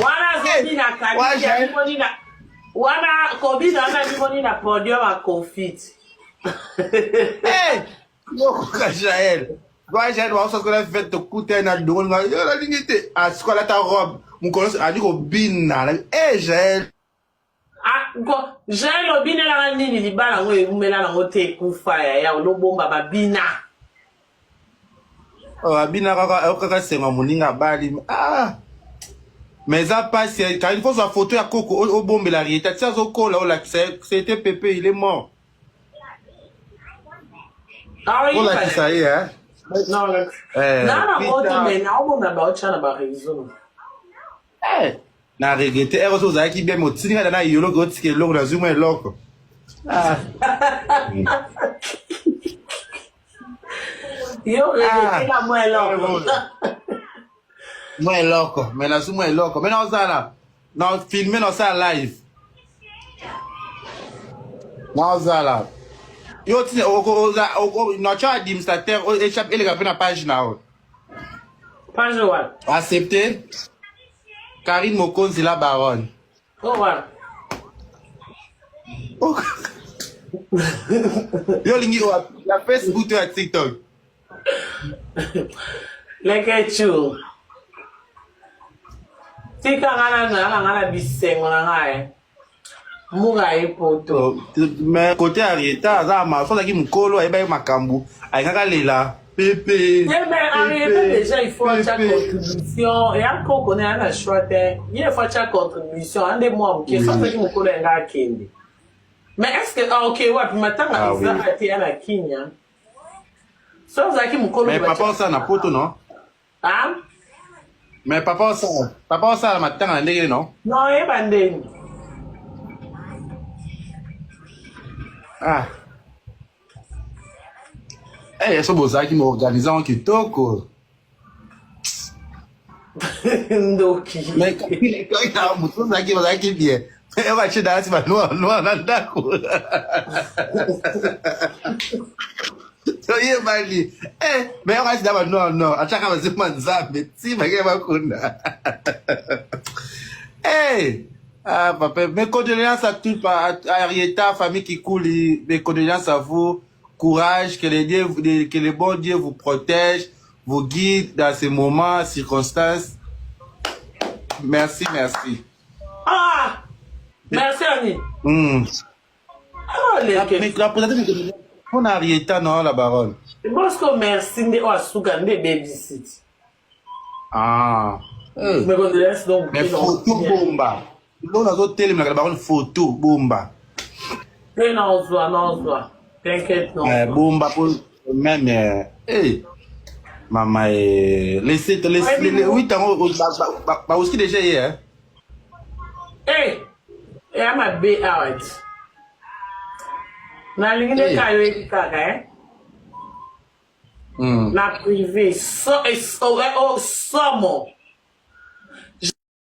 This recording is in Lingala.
Wana zobi na kadi ya bimoni na wana kobi na bimoni na podium a confit. Hey, louco, Jael. Vai, Jael, vai só quando vai to cuter na dor, na ela linguete. A escola tá rob. Mo conosco, a digo bina. Hey, Jael. Ah, go, Jael obine la nini libala ngo umela na ngote kufa ya lo bomba babina. Oh, abina kaka senga muninga bali. Ah. Mais ça passe, quand il faut sa photo à Coco au bombe la réalité, ça au col là, c'était Pépé, il est mort. Ah oui. On l'a dit ça y est, hein. Non, non. Non, non, mais non, on a pas autre chose à raison. Eh, na regretté, elleose à qui bien motivé dans la yolo got qui est lourd dans une loco. Ah. Yo, la moi loco. Moi loco, mais là sous moi loco. Mais non ça là. Non filmer non ça live. Non ça là. Yo tine o no cha administrateur o échappe ele gape na page na o. Page what? Accepté. Karine Mokonzi la baronne. Oh what? Yo lingi la Facebook et TikTok. Like you. Tika ngala bisengo na ngai. Muga ipoto. Mais côté Arieta za ma so ki mukolo ayeba makambu ayanga lela Pépé. Mais Arieta déjà il faut chaque contribution et encore qu'on est à choix il faut chaque contribution un des mois qui ça fait mukolo nga kende. Mais est-ce que ah OK ouais maintenant ça a été à la Kenya. So zaki mukolo. Mais papa ça na poto non? Ah? Mais papa ça la matin na ndenge non? Non, e bandeni. Ah. Eh, so bozaki mo organiser un kitoko. Ndoki. Mais quand il a mutu zaki bien. Eh va chez dati ba no na ndako. So ye mali. Eh, mais on va se dire non, achaka ba zima nzambe, ti ba ke ba kona. Eh, ah papa, mes condoléances à toute à Arieta, famille qui coule, mes condoléances à vous. Courage, que le bon Dieu vous protège, vous guide dans ces moments, circonstances. Merci, merci. Ah! Merci, Annie. Ah, la présidente, on a Arieta, non, la baronne. Parce que merci, on a souvent des babysit. Ah. Mes condoléances, donc. Mais photo bomba. L'on a d'autres télé, mais la baronne photo bomba. Non, non. T'inquiète, non. Bomba pour même. Maman, laissez 8 ans, bah, aussi déjà hier. Hey, I'm a bit out. Na ligne carré carré. Na privé, so somo.